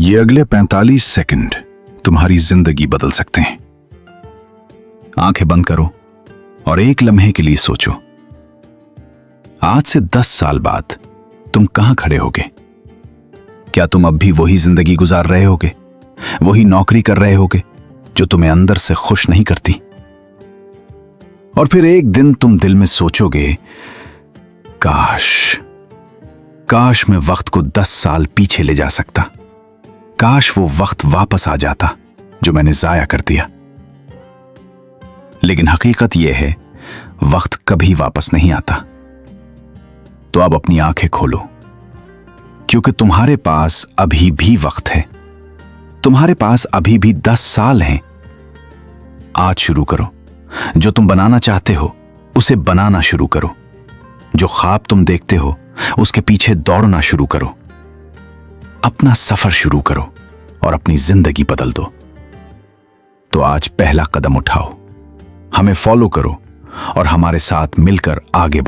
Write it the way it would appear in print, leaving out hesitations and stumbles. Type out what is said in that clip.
ये अगले 45 सेकंड तुम्हारी जिंदगी बदल सकते हैं। आंखें बंद करो और एक लम्हे के लिए सोचो, आज से 10 साल बाद तुम कहां खड़े होगे? क्या तुम अब भी वही जिंदगी गुजार रहे होगे, वही नौकरी कर रहे होगे जो तुम्हें अंदर से खुश नहीं करती? और फिर एक दिन तुम दिल में सोचोगे, काश मैं वक्त को 10 साल पीछे ले जा सकता, काश वो वक्त वापस आ जाता जो मैंने जाया कर दिया। लेकिन हकीकत यह है, वक्त कभी वापस नहीं आता। तो अब अपनी आंखें खोलो, क्योंकि तुम्हारे पास अभी भी वक्त है, तुम्हारे पास अभी भी 10 साल हैं। आज शुरू करो, जो तुम बनाना चाहते हो उसे बनाना शुरू करो, जो ख्वाब तुम देखते हो उसके पीछे दौड़ना शुरू करो, अपना सफर शुरू करो और अपनी जिंदगी बदल दो। तो आज पहला कदम उठाओ, हमें फॉलो करो और हमारे साथ मिलकर आगे बढ़ो।